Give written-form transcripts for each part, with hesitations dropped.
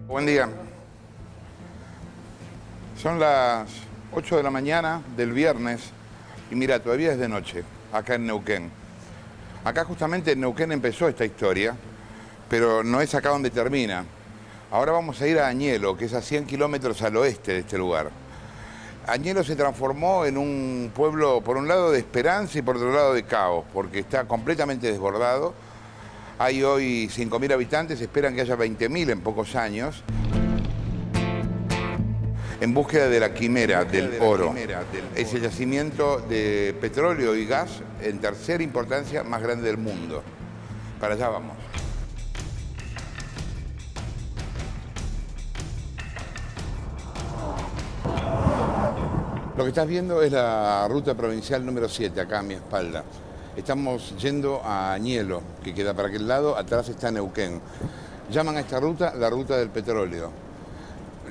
Buen día. Son las 8 de la mañana del viernes y mira, todavía es de noche, acá en Neuquén. Acá justamente en Neuquén empezó esta historia, pero no es acá donde termina. Ahora vamos a ir a Añelo, que es a 100 kilómetros al oeste de este lugar. Añelo se transformó en un pueblo, por un lado de esperanza y por otro lado de caos, porque está completamente desbordado. Hay hoy 5.000 habitantes, esperan que haya 20.000 en pocos años, en búsqueda de la quimera del oro. Es el yacimiento de petróleo y gas en tercera importancia más grande del mundo. Para allá vamos. Lo que estás viendo es la ruta provincial número 7, acá a mi espalda. Estamos yendo a Añelo, que queda para aquel lado, atrás está Neuquén. Llaman a esta ruta la ruta del petróleo.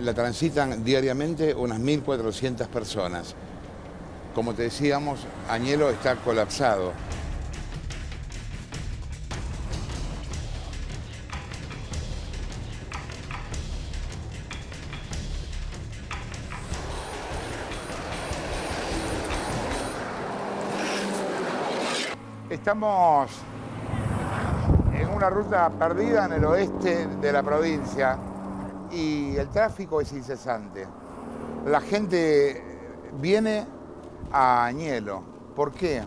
La transitan diariamente unas 1.400 personas. Como te decíamos, Añelo está colapsado. Estamos en una ruta perdida en el oeste de la provincia y el tráfico es incesante. La gente viene a Añelo. ¿Por qué?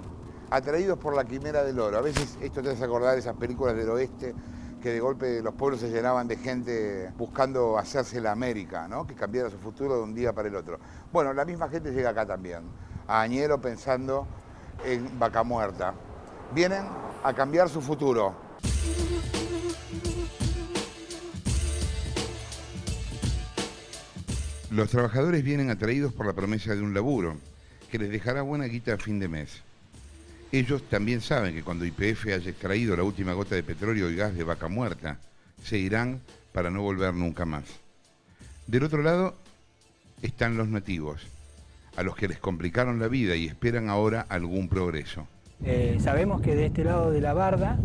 Atraídos por la quimera del oro. A veces esto te hace acordar esas películas del oeste que de golpe los pueblos se llenaban de gente buscando hacerse la América, ¿no? Que cambiara su futuro de un día para el otro. Bueno, la misma gente llega acá también, a Añelo pensando en Vaca Muerta. Vienen a cambiar su futuro. Los trabajadores vienen atraídos por la promesa de un laburo que les dejará buena guita a fin de mes. Ellos también saben que cuando YPF haya extraído la última gota de petróleo y gas de Vaca Muerta, se irán para no volver nunca más. Del otro lado están los nativos, a los que les complicaron la vida y esperan ahora algún progreso. Sabemos que de este lado de la barda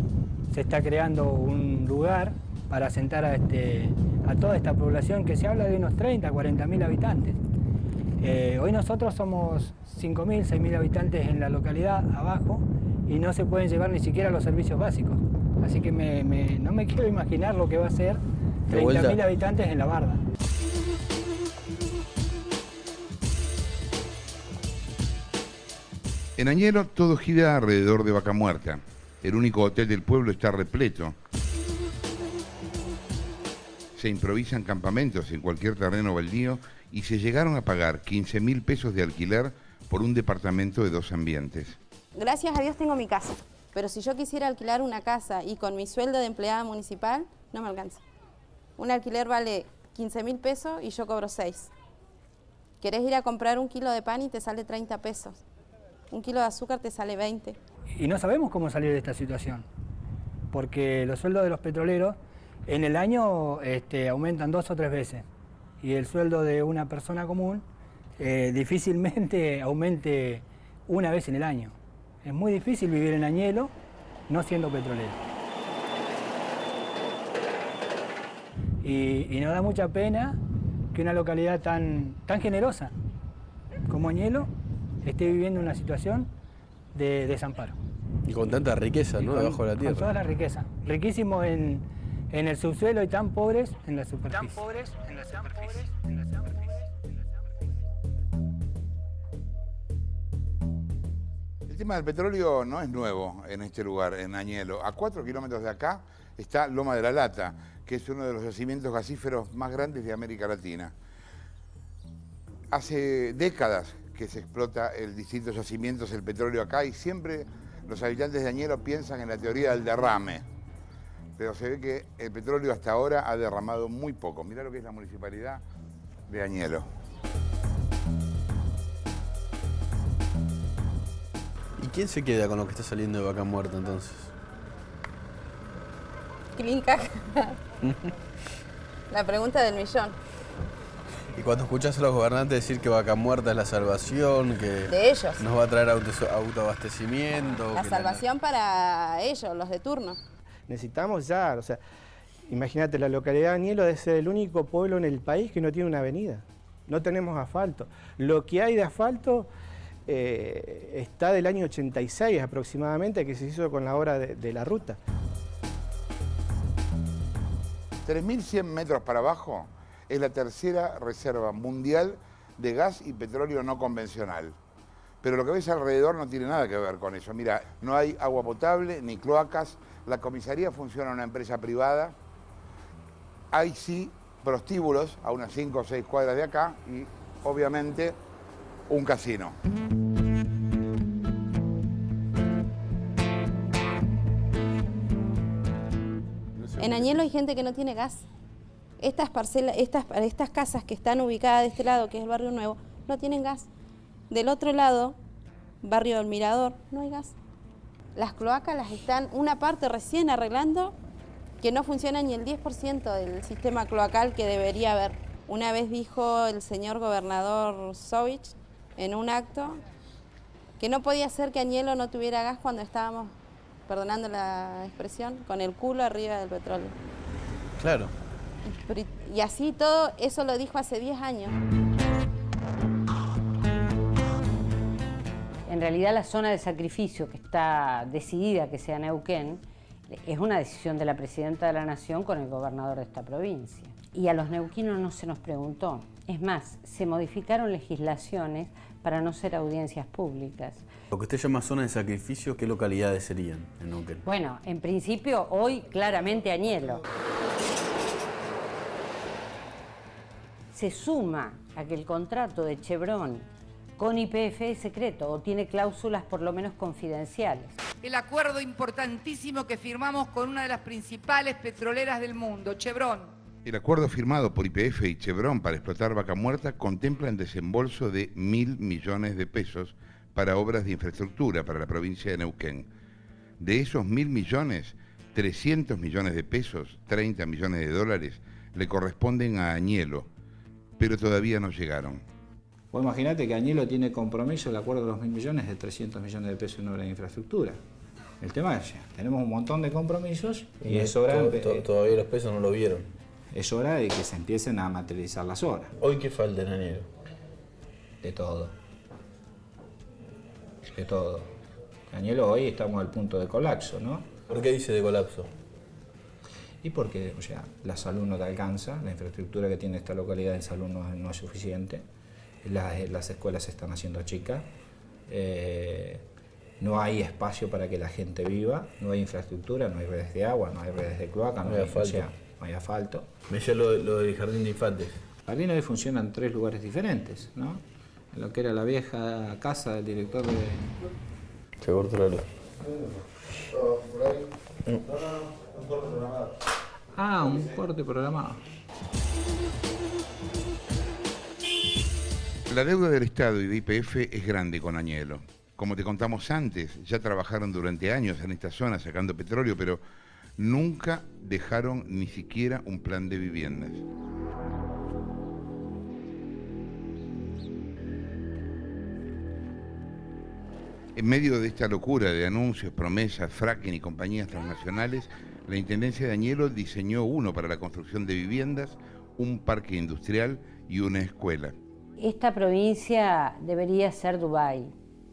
se está creando un lugar para asentar a toda esta población, que se habla de unos 30, 40.000 habitantes. Hoy nosotros somos 5.000, 6.000 habitantes en la localidad abajo y no se pueden llevar ni siquiera los servicios básicos. Así que no me quiero imaginar lo que va a ser 30.000 habitantes en la barda. En Añelo todo gira alrededor de Vaca Muerta. El único hotel del pueblo está repleto. Se improvisan campamentos en cualquier terreno baldío y se llegaron a pagar 15.000 pesos de alquiler por un departamento de 2 ambientes. Gracias a Dios tengo mi casa, pero si yo quisiera alquilar una casa y con mi sueldo de empleada municipal, no me alcanza. Un alquiler vale 15.000 pesos y yo cobro 6. Querés ir a comprar un kilo de pan y te sale 30 pesos. Un kilo de azúcar te sale 20. Y no sabemos cómo salir de esta situación, porque los sueldos de los petroleros en el año aumentan 2 o 3 veces, y el sueldo de una persona común difícilmente aumente una vez en el año. Es muy difícil vivir en Añelo no siendo petrolero. Y nos da mucha pena que una localidad tan generosa como Añelo esté viviendo una situación de desamparo. Y con tanta riqueza, ¿no? Debajo de la tierra. Con toda la riqueza. Riquísimos en el subsuelo y tan pobres en la superficie. El tema del petróleo no es nuevo en este lugar, en Añelo. A 4 kilómetros de acá está Loma de la Lata, que es uno de los yacimientos gasíferos más grandes de América Latina. Hace décadas que se explota el distintos yacimientos, el petróleo acá, y siempre los habitantes de Añelo piensan en la teoría del derrame. Pero se ve que el petróleo hasta ahora ha derramado muy poco. Mirá lo que es la municipalidad de Añelo. ¿Y quién se queda con lo que está saliendo de Vaca Muerta entonces? Clínica. La pregunta del millón. Y cuando escuchás a los gobernantes decir que Vaca Muerta es la salvación, que de ellos nos va a traer autoabastecimiento. La salvación para ellos, los de turno. Necesitamos ya, o sea, Imagínate, la localidad de Añelo es el único pueblo en el país que no tiene una avenida. No tenemos asfalto. Lo que hay de asfalto está del año 86 aproximadamente, que se hizo con la obra de la ruta. 3.100 metros para abajo es la tercera reserva mundial de gas y petróleo no convencional. Pero lo que ves alrededor no tiene nada que ver con eso. Mira, no hay agua potable ni cloacas. La comisaría funciona en una empresa privada. Hay sí prostíbulos a unas 5 o 6 cuadras de acá y obviamente un casino. En Añelo hay gente que no tiene gas. Estas casas que están ubicadas de este lado, que es el Barrio Nuevo, no tienen gas. Del otro lado, Barrio del Mirador, no hay gas. Las cloacas las están una parte recién arreglando, que no funciona ni el 10% del sistema cloacal que debería haber. Una vez dijo el señor gobernador Sovich en un acto que no podía ser que Añelo no tuviera gas cuando estábamos, perdonando la expresión, con el culo arriba del petróleo. Claro. Y así todo, eso lo dijo hace 10 años. En realidad la zona de sacrificio que está decidida que sea Neuquén es una decisión de la Presidenta de la Nación con el gobernador de esta provincia. Y a los neuquinos no se nos preguntó. Es más, se modificaron legislaciones para no ser audiencias públicas. Lo que usted llama zona de sacrificio, ¿qué localidades serían en Neuquén? Bueno, en principio hoy claramente Añelo. Se suma a que el contrato de Chevron con YPF es secreto o tiene cláusulas por lo menos confidenciales. El acuerdo importantísimo que firmamos con una de las principales petroleras del mundo, Chevron. El acuerdo firmado por YPF y Chevron para explotar Vaca Muerta contempla el desembolso de 1.000 millones de pesos para obras de infraestructura para la provincia de Neuquén. De esos 1.000 millones, 300 millones de pesos, 30 millones de dólares, le corresponden a Añelo, pero todavía no llegaron. Vos imaginate que Añelo tiene compromiso el acuerdo de los 1.000 millones de 300 millones de pesos en obra de infraestructura. El tema es, tenemos un montón de compromisos y es hora... Todavía los pesos no lo vieron. Es hora de que se empiecen a materializar las obras. ¿Hoy qué falta en Añelo? De todo. De todo. Añelo hoy estamos al punto de colapso, ¿no? ¿Por qué dice de colapso? Y porque, o sea, la salud no te alcanza, la infraestructura que tiene esta localidad de salud no es suficiente, las escuelas se están haciendo chicas, no hay espacio para que la gente viva, no hay infraestructura, no hay redes de agua, no hay redes de cloaca, no hay asfalto. No hay asfalto. Me decía lo del jardín de infantes. El jardín hoy funciona en 3 lugares diferentes, ¿no? En lo que era la vieja casa del director de... Se cortó la luz. Ah, un corte programado. La deuda del Estado y de YPF es grande con Añelo. Como te contamos antes, ya trabajaron durante años en esta zona sacando petróleo, pero nunca dejaron ni siquiera un plan de viviendas. En medio de esta locura de anuncios, promesas, fracking y compañías transnacionales, la Intendencia de Añelo diseñó uno para la construcción de viviendas, un parque industrial y una escuela. Esta provincia debería ser Dubái,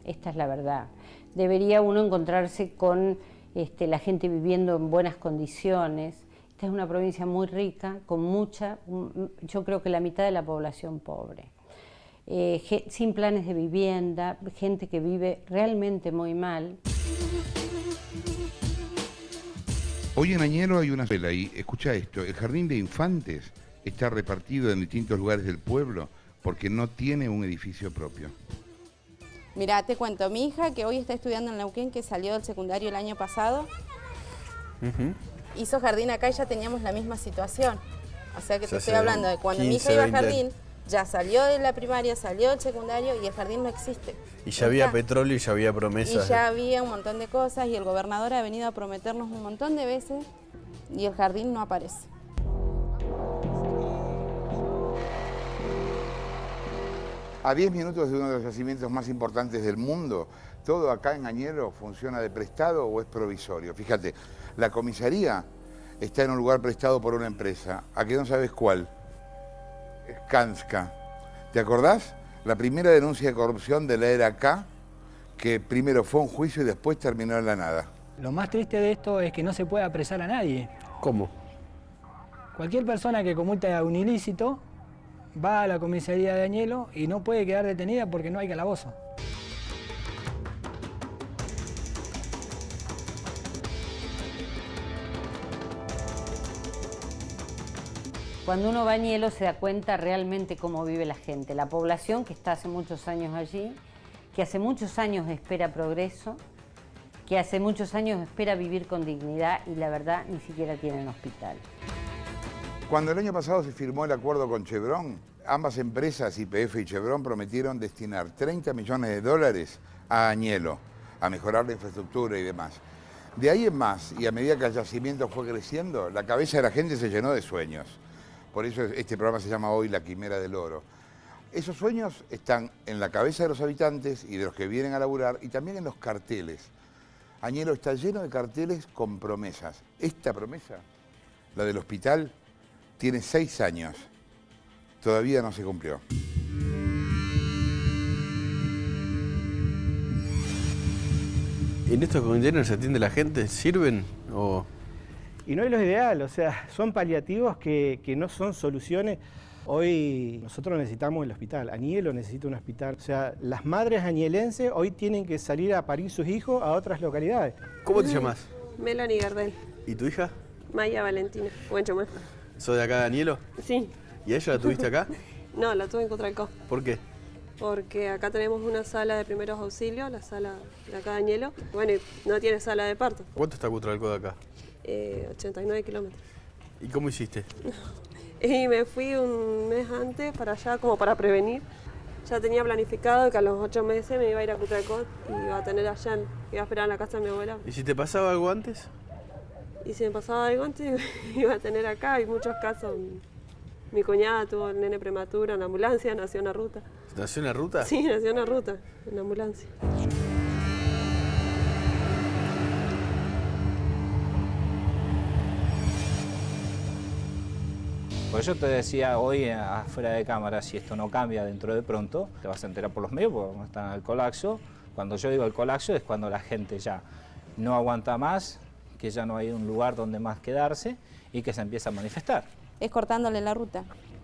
esta es la verdad. Debería uno encontrarse con la gente viviendo en buenas condiciones. Esta es una provincia muy rica, con mucha, yo creo que la mitad de la población pobre. Sin planes de vivienda, gente que vive realmente muy mal. Hoy en Añelo hay una escuela y, escucha esto, el jardín de infantes está repartido en distintos lugares del pueblo porque no tiene un edificio propio. Mirá, te cuento, mi hija que hoy está estudiando en Neuquén, que salió del secundario el año pasado, hizo jardín acá y ya teníamos la misma situación. O sea que te estoy hablando de cuando mi hija iba al jardín, ya salió de la primaria, salió del secundario y el jardín no existe. Y ya había petróleo y ya había promesas. Y ya había un montón de cosas y el gobernador ha venido a prometernos un montón de veces y el jardín no aparece. A 10 minutos de uno de los yacimientos más importantes del mundo, todo acá en Añelo funciona de prestado o es provisorio. Fíjate, la comisaría está en un lugar prestado por una empresa. ¿A qué no sabes cuál? Skanska. ¿Te acordás? La primera denuncia de corrupción de la era K, que primero fue un juicio y después terminó en la nada. Lo más triste de esto es que no se puede apresar a nadie. ¿Cómo? Cualquier persona que cometa un ilícito va a la comisaría de Añelo y no puede quedar detenida porque no hay calabozo. Cuando uno va a Añelo se da cuenta realmente cómo vive la gente, la población que está hace muchos años allí, que hace muchos años espera progreso, que hace muchos años espera vivir con dignidad y la verdad ni siquiera tienen hospital. Cuando el año pasado se firmó el acuerdo con Chevron, ambas empresas, YPF y Chevron, prometieron destinar 30 millones de dólares a Añelo, a mejorar la infraestructura y demás. De ahí en más, y a medida que el yacimiento fue creciendo, la cabeza de la gente se llenó de sueños. Por eso este programa se llama hoy La Quimera del Oro. Esos sueños están en la cabeza de los habitantes y de los que vienen a laburar y también en los carteles. Añelo está lleno de carteles con promesas. Esta promesa, la del hospital, tiene 6 años. Todavía no se cumplió. ¿En estos containers se atiende la gente? ¿Sirven o...? Y no es lo ideal, o sea, son paliativos que no son soluciones. Hoy nosotros necesitamos el hospital, Añelo necesita un hospital. O sea, las madres añelenses hoy tienen que salir a parir sus hijos a otras localidades. ¿Cómo te llamas? Melanie Gardel. ¿Y tu hija? Maya Valentina. Buenchomé. ¿Sos de acá de Añelo? Sí. ¿Y a ella la tuviste acá? No, la tuve en Cutralcó. ¿Por qué? Porque acá tenemos una sala de primeros auxilios, la sala de acá de Añelo. Bueno, y no tiene sala de parto. ¿Cuánto está Cutralcó de acá? 89 kilómetros. ¿Y cómo hiciste? Y me fui un mes antes para allá, como para prevenir. Ya tenía planificado que a los 8 meses me iba a ir a Cutralcó y iba a tener allá, iba a esperar en la casa de mi abuela. ¿Y si te pasaba algo antes? Y si me pasaba algo antes, iba a tener acá. Hay muchos casos. Mi cuñada tuvo el nene prematuro en la ambulancia, nació en la ruta. ¿Nació en la ruta? Sí, nació en la ruta, en la ambulancia. Por eso te decía hoy afuera de cámara, si esto no cambia dentro de pronto, te vas a enterar por los medios porque vamos a estar en el colapso. Cuando yo digo el colapso es cuando la gente ya no aguanta más, que ya no hay un lugar donde más quedarse y que se empieza a manifestar. Es cortándole la ruta.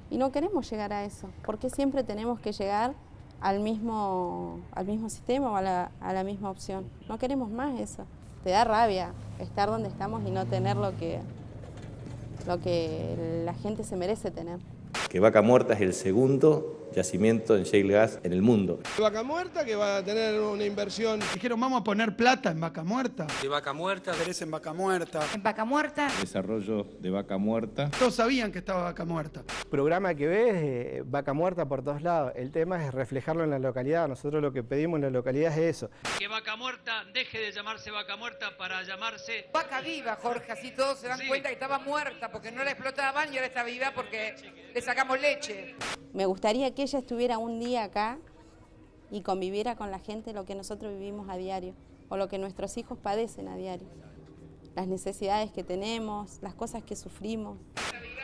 Y no queremos llegar a eso, porque siempre tenemos que llegar al mismo sistema o a la misma opción. No queremos más eso. Te da rabia estar donde estamos y no tener lo que la gente se merece tener. Que Vaca Muerta es el segundo yacimiento en shale gas en el mundo. Vaca Muerta, que va a tener una inversión. Dijeron, vamos a poner plata en Vaca Muerta. De Vaca Muerta. Interés en Vaca Muerta. En Vaca Muerta. Desarrollo de Vaca Muerta. Todos sabían que estaba Vaca Muerta. Programa que ves, Vaca Muerta por todos lados. El tema es reflejarlo en la localidad. Nosotros lo que pedimos en la localidad es eso. Que Vaca Muerta deje de llamarse Vaca Muerta para llamarse... Vaca viva, Jorge, así todos se dan cuenta que estaba muerta porque no la explotaban y ahora está viva porque le sacamos leche. Me gustaría que ella estuviera un día acá y conviviera con la gente lo que nosotros vivimos a diario o lo que nuestros hijos padecen a diario. Las necesidades que tenemos, las cosas que sufrimos.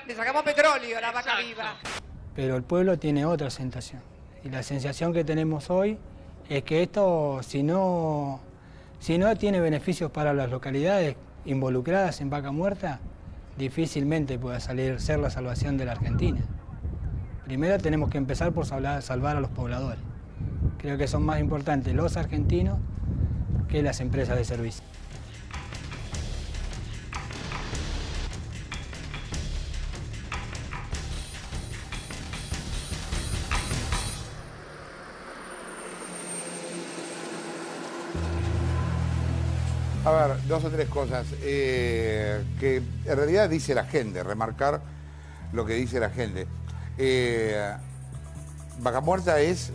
Le sacamos petróleo a la vaca viva. Pero el pueblo tiene otra sensación. Y la sensación que tenemos hoy es que esto, si no tiene beneficios para las localidades involucradas en Vaca Muerta, difícilmente pueda ser la salvación de la Argentina. Primero tenemos que empezar por salvar a los pobladores. Creo que son más importantes los argentinos que las empresas de servicio. A ver, 2 o 3 cosas que en realidad dice la gente, remarcar lo que dice la gente. Vaca Muerta es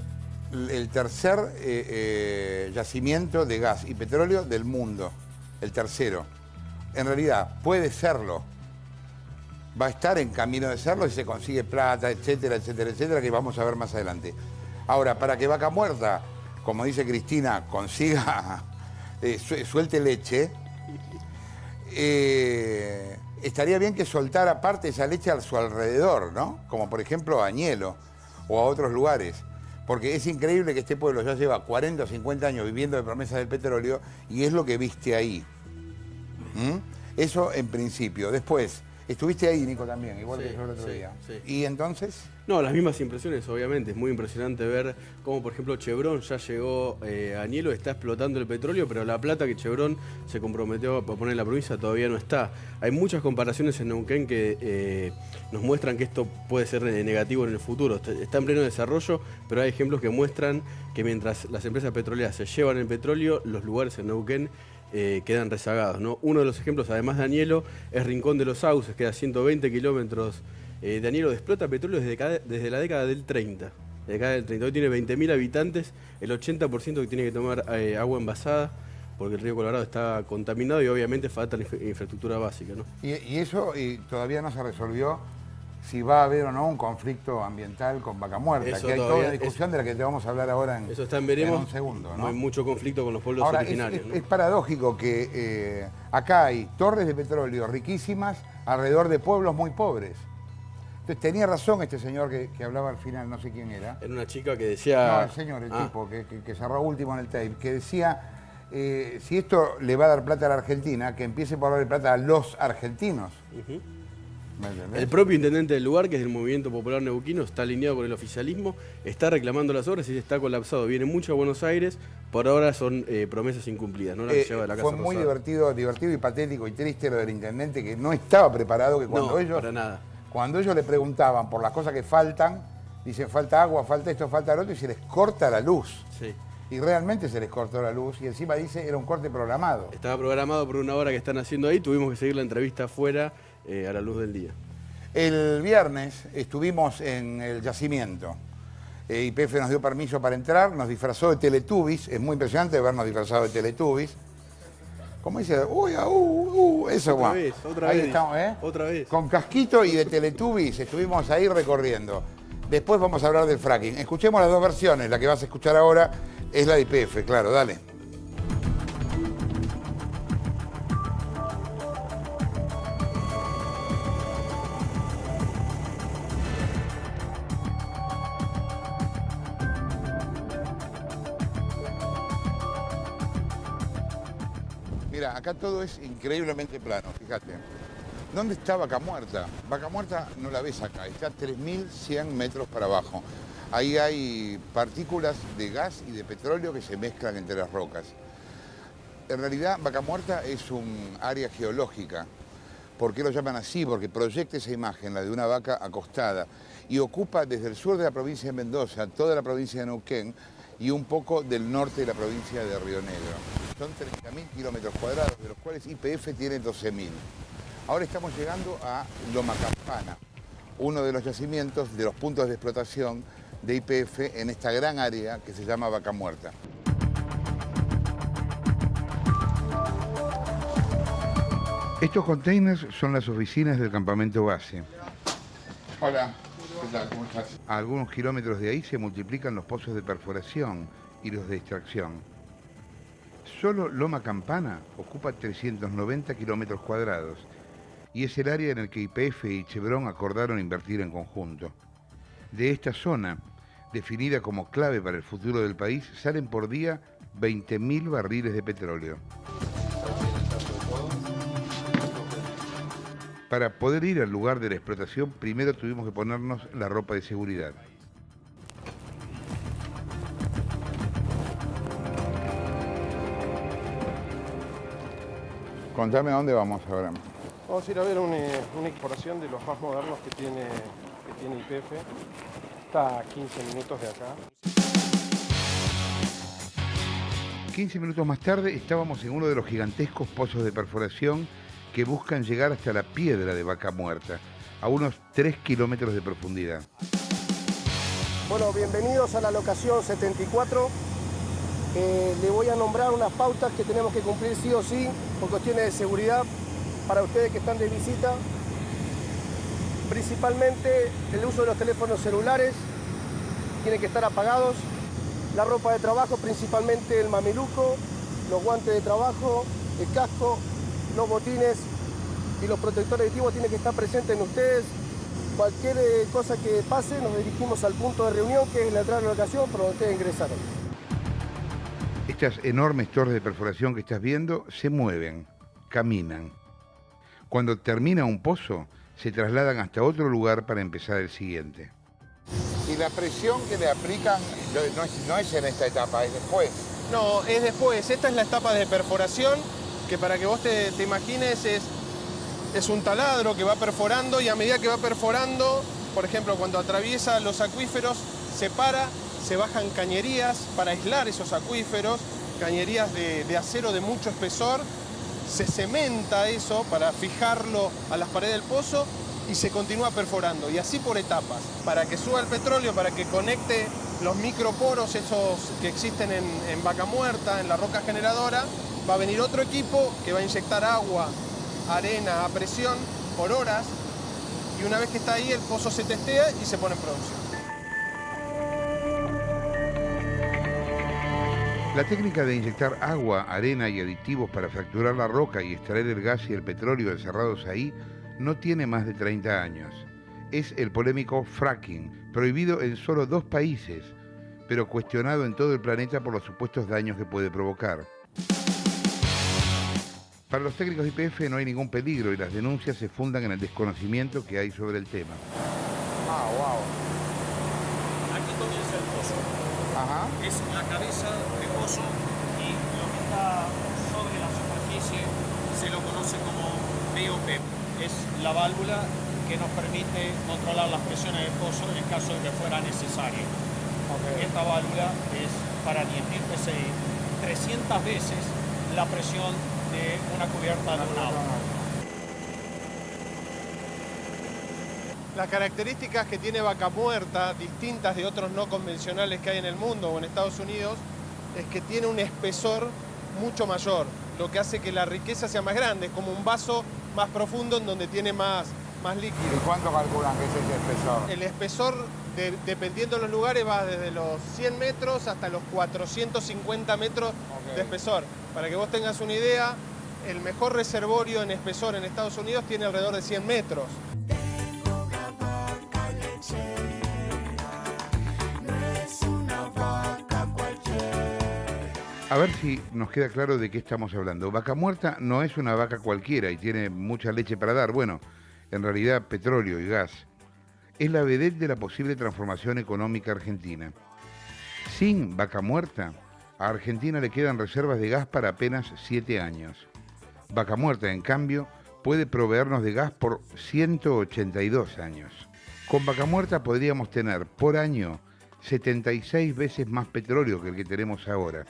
el tercer yacimiento de gas y petróleo del mundo, el tercero. En realidad puede serlo, va a estar en camino de serlo si se consigue plata, etcétera, etcétera, etcétera, que vamos a ver más adelante. Ahora, para que Vaca Muerta, como dice Cristina, consiga, suelte leche, estaría bien que soltara parte de esa leche a su alrededor, ¿no? Como por ejemplo a Añelo o a otros lugares. Porque es increíble que este pueblo ya lleva 40 o 50 años viviendo de promesas del petróleo y es lo que viste ahí. Eso en principio. Después, estuviste ahí, Nico, también, igual que yo el otro día. Sí. ¿Y entonces? No, las mismas impresiones, obviamente. Es muy impresionante ver cómo, por ejemplo, Chevron ya llegó a Añelo, está explotando el petróleo, pero la plata que Chevron se comprometió a poner en la provincia todavía no está. Hay muchas comparaciones en Neuquén que nos muestran que esto puede ser negativo en el futuro. Está en pleno desarrollo, pero hay ejemplos que muestran que mientras las empresas petroleras se llevan el petróleo, los lugares en Neuquén quedan rezagados, ¿no? Uno de los ejemplos, además de Añelo, es Rincón de los Sauces, queda a 120 kilómetros de Añelo, explota petróleo desde la década del 30. De la década del 30. Hoy tiene 20.000 habitantes, el 80% que tiene que tomar agua envasada, porque el río Colorado está contaminado y obviamente falta la infraestructura básica, ¿no? Y eso todavía no se resolvió, si va a haber o no un conflicto ambiental con Vaca Muerta, Eso que hay todavía, toda una discusión de la que te vamos a hablar ahora en, eso está en veremos, un segundo, ¿no? Hay mucho conflicto con los pueblos ahora, originarios. Es paradójico que acá hay torres de petróleo riquísimas alrededor de pueblos muy pobres. Entonces tenía razón este señor que hablaba al final, no sé quién era. Era una chica que decía... No, el señor, el tipo, que cerró último en el tape, que decía, si esto le va a dar plata a la Argentina, que empiece por darle plata a los argentinos. El propio intendente del lugar, que es del Movimiento Popular Neuquino, está alineado con el oficialismo, está reclamando las obras y está colapsado. Viene mucho a Buenos Aires, por ahora son promesas incumplidas, no las que lleva de la Casa Fue muy Rosada. divertido y patético y triste lo del intendente, que no estaba preparado, que cuando para nada. Cuando ellos le preguntaban por las cosas que faltan, dicen falta agua, falta esto, falta lo otro, y se les corta la luz. Sí. Y realmente se les cortó la luz y encima dice era un corte programado. Estaba programado por una hora que están haciendo ahí, tuvimos que seguir la entrevista afuera a la luz del día. El viernes estuvimos en el yacimiento. YPF nos dio permiso para entrar, nos disfrazó de Teletubbies, es muy impresionante vernos disfrazados de Teletubbies. ¿Cómo dice? Uy, eso, otra va. Vez, otra ahí vez. Estamos, ¿eh? Otra vez. Con casquito y de Teletubbies estuvimos ahí recorriendo. Después vamos a hablar del fracking. Escuchemos las dos versiones. La que vas a escuchar ahora es la de YPF, claro, dale. Mira, acá todo es increíblemente plano, fíjate. ¿Dónde está Vaca Muerta? Vaca Muerta no la ves acá, está a 3.100 metros para abajo. Ahí hay partículas de gas y de petróleo que se mezclan entre las rocas. En realidad, Vaca Muerta es un área geológica. ¿Por qué lo llaman así? Porque proyecta esa imagen, la de una vaca acostada, y ocupa desde el sur de la provincia de Mendoza, toda la provincia de Neuquén, y un poco del norte de la provincia de Río Negro. Son 30.000 kilómetros cuadrados, de los cuales YPF tiene 12.000. Ahora estamos llegando a Loma Campana, uno de los yacimientos, de los puntos de explotación de YPF en esta gran área que se llama Vaca Muerta. Estos containers son las oficinas del campamento base. Hola. ¿Qué tal? ¿Cómo estás? A algunos kilómetros de ahí se multiplican los pozos de perforación y los de extracción. Solo Loma Campana ocupa 390 kilómetros cuadrados y es el área en el que YPF y Chevron acordaron invertir en conjunto. De esta zona, definida como clave para el futuro del país, salen por día 20.000 barriles de petróleo. Para poder ir al lugar de la explotación, primero tuvimos que ponernos la ropa de seguridad. Contame a dónde vamos ahora. Vamos a ir a ver una exploración de los más modernos que tiene YPF. Está a 15 minutos de acá. 15 minutos más tarde estábamos en uno de los gigantescos pozos de perforación que buscan llegar hasta la piedra de Vaca Muerta, a unos 3 kilómetros de profundidad. Bueno, bienvenidos a la locación 74. Le voy a nombrar unas pautas que tenemos que cumplir sí o sí por cuestiones de seguridad para ustedes que están de visita. Principalmente el uso de los teléfonos celulares, tienen que estar apagados. La ropa de trabajo, principalmente el mameluco, los guantes de trabajo, el casco, los botines, y los protectores aditivos tienen que estar presentes en ustedes. Cualquier cosa que pase, nos dirigimos al punto de reunión, que es la entrada de la locación, por donde ustedes ingresaron. Estas enormes torres de perforación que estás viendo se mueven, caminan. Cuando termina un pozo, se trasladan hasta otro lugar para empezar el siguiente. Y la presión que le aplican no es en esta etapa, es después. No, es después. Esta es la etapa de perforación, que para que vos te imagines es un taladro que va perforando, y a medida que va perforando, por ejemplo, cuando atraviesa los acuíferos, se para, se bajan cañerías para aislar esos acuíferos, cañerías de acero de mucho espesor, se cementa eso para fijarlo a las paredes del pozo y se continúa perforando, y así por etapas, para que suba el petróleo, para que conecte los microporos esos que existen en Vaca Muerta, en la roca generadora. Va a venir otro equipo que va a inyectar agua, arena a presión por horas, y una vez que está ahí el pozo se testea y se pone en producción. La técnica de inyectar agua, arena y aditivos para fracturar la roca y extraer el gas y el petróleo encerrados ahí no tiene más de 30 años. Es el polémico fracking, prohibido en solo 2 países, pero cuestionado en todo el planeta por los supuestos daños que puede provocar. Para los técnicos de YPF no hay ningún peligro y las denuncias se fundan en el desconocimiento que hay sobre el tema. Ah, wow. Aquí comienza el pozo. Ajá. Es la cabeza de pozo, y lo que está sobre la superficie se lo conoce como BOP. Es la válvula que nos permite controlar las presiones del pozo en el caso de que fuera necesario. Okay. Esta válvula es para 10.000 psi, 300 veces la presión de una cubierta de un agua. Las características que tiene Vaca Muerta, distintas de otros no convencionales que hay en el mundo o en Estados Unidos, es que tiene un espesor mucho mayor, lo que hace que la riqueza sea más grande, es como un vaso más profundo en donde tiene más líquido. ¿Y cuánto calculan que es ese espesor? El espesor, dependiendo de los lugares, va desde los 100 metros hasta los 450 metros de espesor. Para que vos tengas una idea, el mejor reservorio en espesor en Estados Unidos tiene alrededor de 100 metros. A ver si nos queda claro de qué estamos hablando. Vaca Muerta no es una vaca cualquiera y tiene mucha leche para dar. Bueno, en realidad petróleo y gas. Es la vedette de la posible transformación económica argentina. Sin Vaca Muerta, a Argentina le quedan reservas de gas para apenas 7 años. Vaca Muerta, en cambio, puede proveernos de gas por 182 años. Con Vaca Muerta podríamos tener por año 76 veces más petróleo que el que tenemos ahora.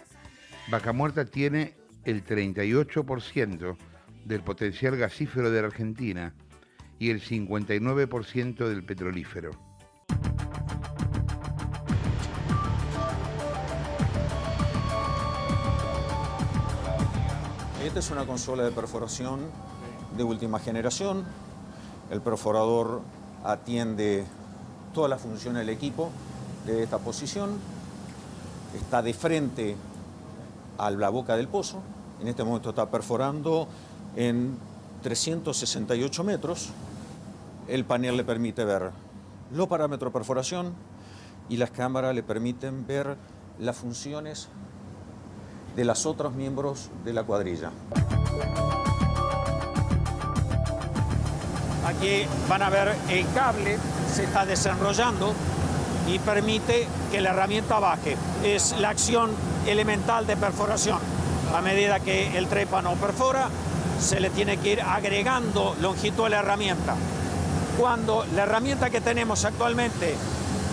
Vaca Muerta tiene el 38% del potencial gasífero de la Argentina y el 59% del petrolífero. Esta es una consola de perforación de última generación. El perforador atiende todas las funciones del equipo de esta posición. Está de frente a la boca del pozo. En este momento está perforando en 368 metros. El panel le permite ver los parámetros de perforación y las cámaras le permiten ver las funciones de los otros miembros de la cuadrilla. Aquí van a ver el cable se está desenrollando y permite que la herramienta baje. Es la acción elemental de perforación. A medida que el trépano perfora, se le tiene que ir agregando longitud a la herramienta. Cuando la herramienta que tenemos actualmente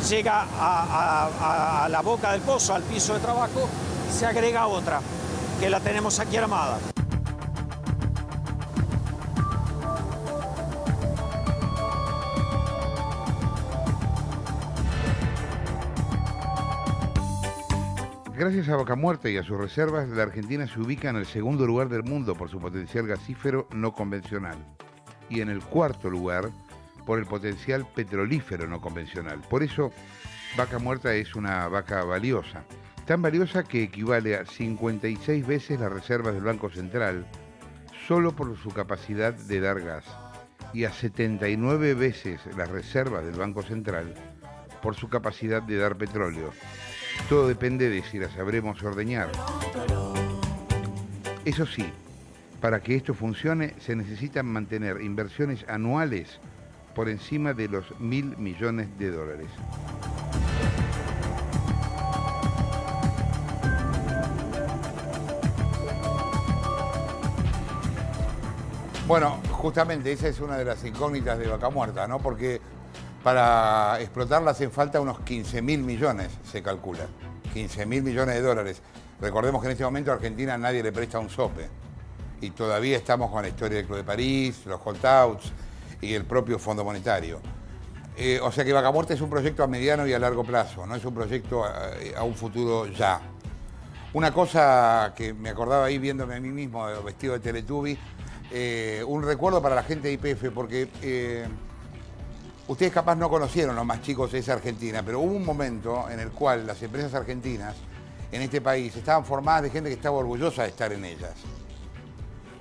llega a la boca del pozo, al piso de trabajo, se agrega otra, que la tenemos aquí armada. Gracias a Vaca Muerta y a sus reservas, la Argentina se ubica en el segundo lugar del mundo por su potencial gasífero no convencional y en el cuarto lugar por el potencial petrolífero no convencional. Por eso, Vaca Muerta es una vaca valiosa, tan valiosa que equivale a 56 veces las reservas del Banco Central, solo por su capacidad de dar gas y a 79 veces las reservas del Banco Central por su capacidad de dar petróleo. Todo depende de si las sabremos ordeñar. Eso sí, para que esto funcione se necesitan mantener inversiones anuales por encima de los 1.000 millones de dólares. Bueno, justamente esa es una de las incógnitas de Vaca Muerta, ¿no? Porque para explotarla hacen falta unos 15.000 millones, se calcula. 15.000 millones de dólares. Recordemos que en este momento a Argentina nadie le presta un sope. Y todavía estamos con la historia del Club de París, los holdouts y el propio Fondo Monetario. O sea que Vaca Muerta es un proyecto a mediano y a largo plazo, no es un proyecto a un futuro ya. Una cosa que me acordaba ahí viéndome a mí mismo vestido de Teletubby, un recuerdo para la gente de YPF, porque ustedes capaz no conocieron, los más chicos, esa Argentina, pero hubo un momento en el cual las empresas argentinas en este país estaban formadas de gente que estaba orgullosa de estar en ellas.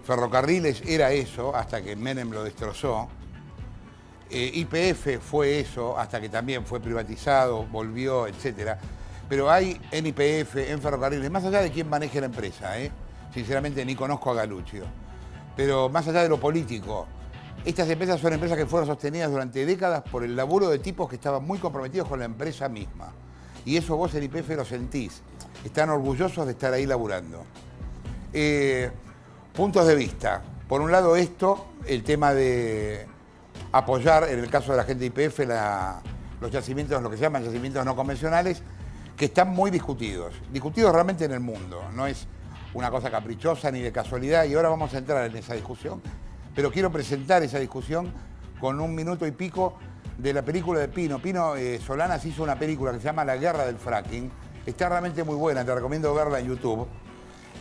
Ferrocarriles era eso hasta que Menem lo destrozó. YPF fue eso hasta que también fue privatizado, volvió, etc. Pero hay en YPF, en Ferrocarriles, más allá de quién maneje la empresa, sinceramente ni conozco a Galuccio, pero más allá de lo político, estas empresas son empresas que fueron sostenidas durante décadas por el laburo de tipos que estaban muy comprometidos con la empresa misma. Y eso vos en YPF lo sentís. Están orgullosos de estar ahí laburando. Puntos de vista. Por un lado esto, el tema de apoyar, en el caso de la gente de YPF, los yacimientos, lo que se llaman yacimientos no convencionales, que están muy discutidos. Discutidos realmente en el mundo. No es una cosa caprichosa ni de casualidad, y ahora vamos a entrar en esa discusión. Pero quiero presentar esa discusión con un minuto y pico de la película de Pino. Pino Solanas hizo una película que se llama La Guerra del Fracking. Está realmente muy buena, te recomiendo verla en YouTube.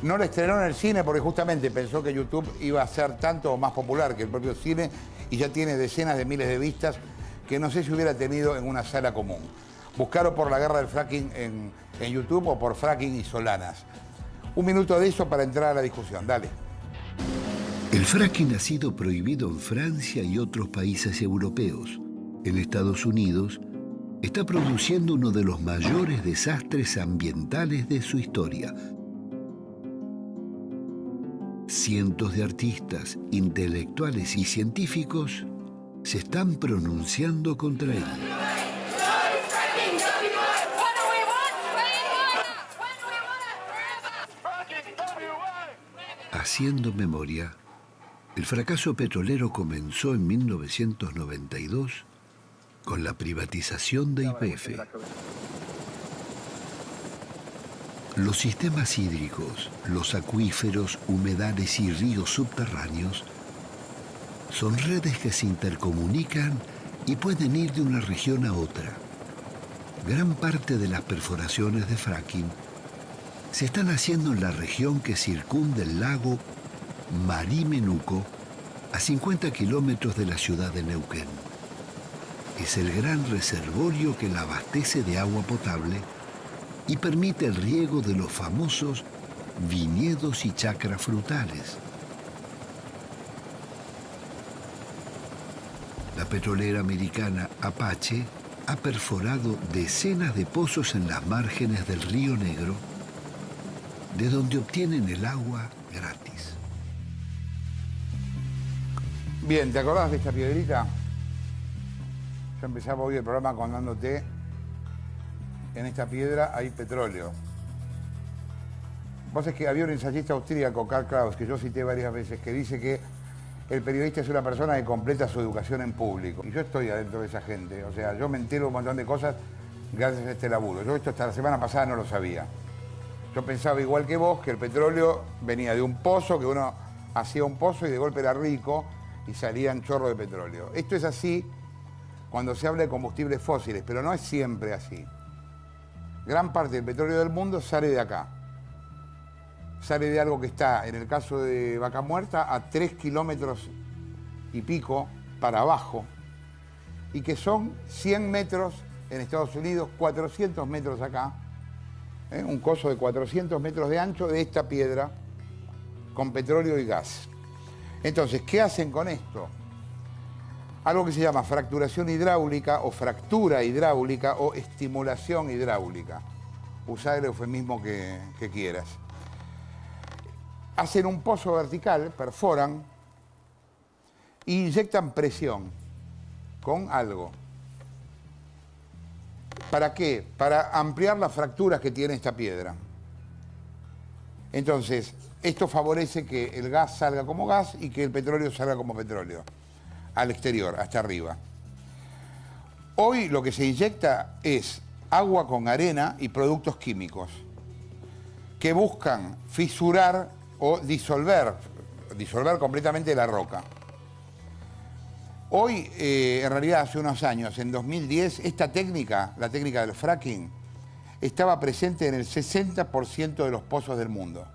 No la estrenó en el cine porque justamente pensó que YouTube iba a ser tanto o más popular que el propio cine y ya tiene decenas de miles de vistas que no sé si hubiera tenido en una sala común. Buscaron por La Guerra del Fracking en YouTube o por Fracking y Solanas. Un minuto de eso para entrar a la discusión, dale. El fracking ha sido prohibido en Francia y otros países europeos. En Estados Unidos está produciendo uno de los mayores desastres ambientales de su historia. Cientos de artistas, intelectuales y científicos se están pronunciando contra él. Haciendo memoria, el fracaso petrolero comenzó en 1992 con la privatización de YPF. Los sistemas hídricos, los acuíferos, humedales y ríos subterráneos son redes que se intercomunican y pueden ir de una región a otra. Gran parte de las perforaciones de fracking se están haciendo en la región que circunda el lago Marimenuco, a 50 kilómetros de la ciudad de Neuquén. Es el gran reservorio que la abastece de agua potable y permite el riego de los famosos viñedos y chacras frutales. La petrolera americana Apache ha perforado decenas de pozos en las márgenes del Río Negro, de donde obtienen el agua gratis. Bien, ¿te acordás de esta piedrita? Yo empezaba hoy el programa contándote, en esta piedra hay petróleo. Vos sabés que había un ensayista austríaco, Karl Kraus, que yo cité varias veces, que dice que el periodista es una persona que completa su educación en público. Y yo estoy adentro de esa gente, o sea, yo me entero un montón de cosas gracias a este laburo. Yo esto hasta la semana pasada no lo sabía. Yo pensaba igual que vos que el petróleo venía de un pozo, que uno hacía un pozo y de golpe era rico y salían chorros de petróleo. Esto es así cuando se habla de combustibles fósiles, pero no es siempre así. Gran parte del petróleo del mundo sale de acá. Sale de algo que está, en el caso de Vaca Muerta, a 3 kilómetros y pico para abajo, y que son 100 metros en Estados Unidos, 400 metros acá, un coso de 400 metros de ancho de esta piedra con petróleo y gas. Entonces, ¿qué hacen con esto? Algo que se llama fracturación hidráulica o fractura hidráulica o estimulación hidráulica. Usá el eufemismo que quieras. Hacen un pozo vertical, perforan e inyectan presión con algo. ¿Para qué? Para ampliar las fracturas que tiene esta piedra. Entonces, esto favorece que el gas salga como gas y que el petróleo salga como petróleo, al exterior, hasta arriba. Hoy lo que se inyecta es agua con arena y productos químicos que buscan fisurar o disolver completamente la roca. Hoy, en realidad hace unos años, en 2010, esta técnica, la técnica del fracking, estaba presente en el 60% de los pozos del mundo.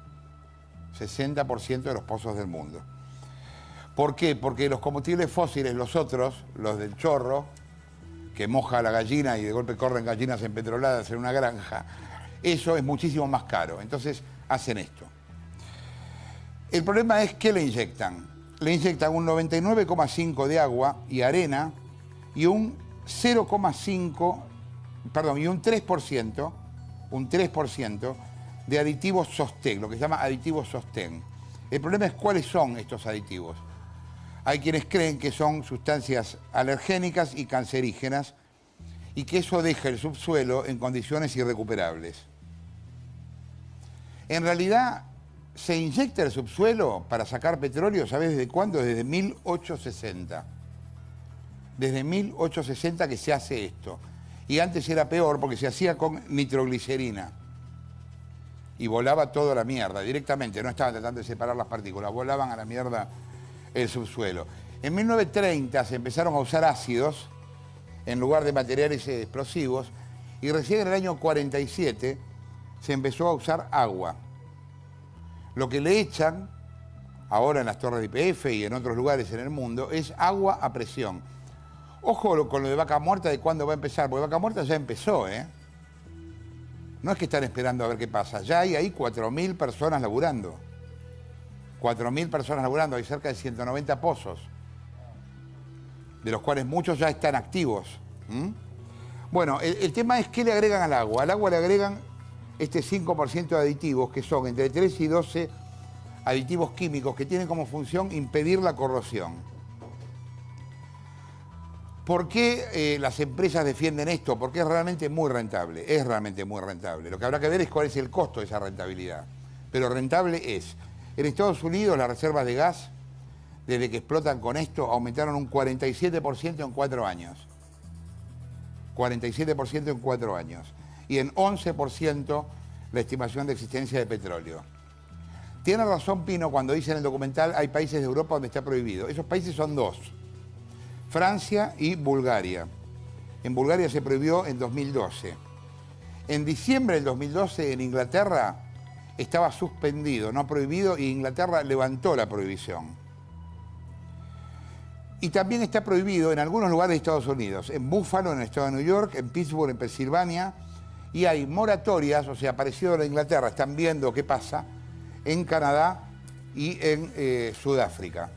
60% de los pozos del mundo. ¿Por qué? Porque los combustibles fósiles, los otros, los del chorro, que moja la gallina y de golpe corren gallinas empetroladas en una granja, eso es muchísimo más caro. Entonces hacen esto. El problema es que le inyectan. Le inyectan un 99,5 de agua y arena y un 0,5, perdón, y un 3% de aditivos sostén, lo que se llama aditivos sostén. El problema es cuáles son estos aditivos. Hay quienes creen que son sustancias alergénicas y cancerígenas y que eso deja el subsuelo en condiciones irrecuperables. En realidad, se inyecta el subsuelo para sacar petróleo, ¿sabes desde cuándo? Desde 1860. Desde 1860 que se hace esto. Y antes era peor porque se hacía con nitroglicerina. Y volaba toda la mierda, directamente. No estaban tratando de separar las partículas, volaban a la mierda el subsuelo. En 1930 se empezaron a usar ácidos en lugar de materiales explosivos y recién en el año 47 se empezó a usar agua. Lo que le echan, ahora en las torres de YPF y en otros lugares en el mundo, es agua a presión. Ojo con lo de Vaca Muerta, de cuándo va a empezar, porque Vaca Muerta ya empezó, ¿eh? No es que están esperando a ver qué pasa, ya hay ahí 4.000 personas laburando. 4.000 personas laburando, hay cerca de 190 pozos, de los cuales muchos ya están activos. Bueno, el tema es qué le agregan al agua. Al agua le agregan este 5% de aditivos, que son entre 3 y 12 aditivos químicos que tienen como función impedir la corrosión. ¿Por qué las empresas defienden esto? Porque es realmente muy rentable, es realmente muy rentable. Lo que habrá que ver es cuál es el costo de esa rentabilidad. Pero rentable es. En Estados Unidos las reservas de gas, desde que explotan con esto, aumentaron un 47% en 4 años. 47% en 4 años. Y en 11% la estimación de existencia de petróleo. Tiene razón Pino cuando dice en el documental hay países de Europa donde está prohibido. Esos países son 2, Francia y Bulgaria. En Bulgaria se prohibió en 2012. En diciembre del 2012 en Inglaterra estaba suspendido, no prohibido, y Inglaterra levantó la prohibición. Y también está prohibido en algunos lugares de Estados Unidos, en Buffalo, en el estado de New York, en Pittsburgh, en Pensilvania, y hay moratorias, o sea, parecido a la Inglaterra, están viendo qué pasa, en Canadá y en Sudáfrica.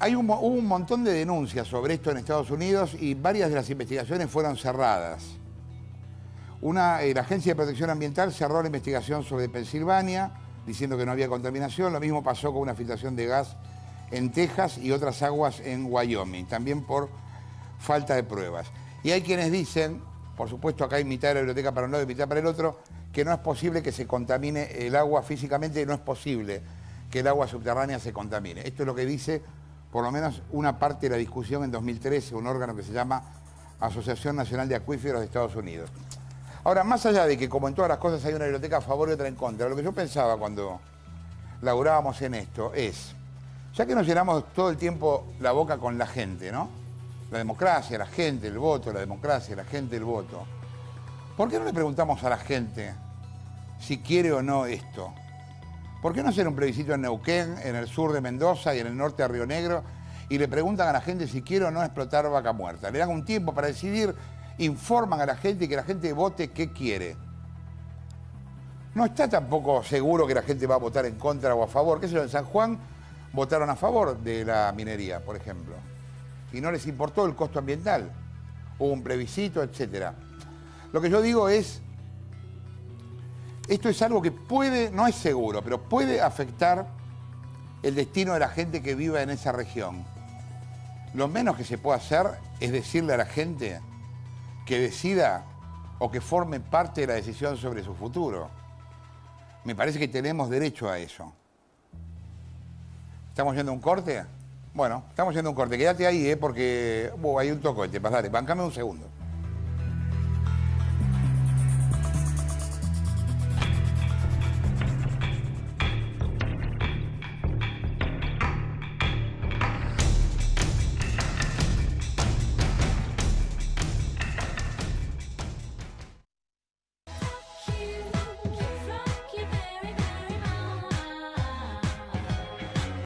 Hubo un montón de denuncias sobre esto en Estados Unidos y varias de las investigaciones fueron cerradas. La Agencia de Protección Ambiental cerró la investigación sobre Pensilvania, diciendo que no había contaminación. Lo mismo pasó con una filtración de gas en Texas y otras aguas en Wyoming, también por falta de pruebas. Y hay quienes dicen, por supuesto acá hay mitad de la biblioteca para un lado y mitad para el otro, que no es posible que se contamine el agua físicamente, no es posible que el agua subterránea se contamine. Esto es lo que dice por lo menos una parte de la discusión en 2013, un órgano que se llama Asociación Nacional de Acuíferos de Estados Unidos. Ahora, más allá de que como en todas las cosas hay una biblioteca a favor y otra en contra, lo que yo pensaba cuando laburábamos en esto es, ya que nos llenamos todo el tiempo la boca con la gente, ¿no? La democracia, la gente, el voto, la democracia, la gente, el voto. ¿Por qué no le preguntamos a la gente si quiere o no esto? ¿Por qué no hacer un plebiscito en Neuquén, en el sur de Mendoza y en el norte de Río Negro y le preguntan a la gente si quiere o no explotar Vaca Muerta? Le dan un tiempo para decidir, informan a la gente y que la gente vote qué quiere. No está tampoco seguro que la gente va a votar en contra o a favor. ¿Qué sé yo? En San Juan votaron a favor de la minería, por ejemplo. Y no les importó el costo ambiental. Hubo un plebiscito, etc. Lo que yo digo es, esto es algo que puede, no es seguro, pero puede afectar el destino de la gente que viva en esa región. Lo menos que se puede hacer es decirle a la gente que decida o que forme parte de la decisión sobre su futuro. Me parece que tenemos derecho a eso. ¿Estamos yendo a un corte? Bueno, estamos yendo a un corte. Quédate ahí, porque hay un toco, te pasaré. Bancame un segundo.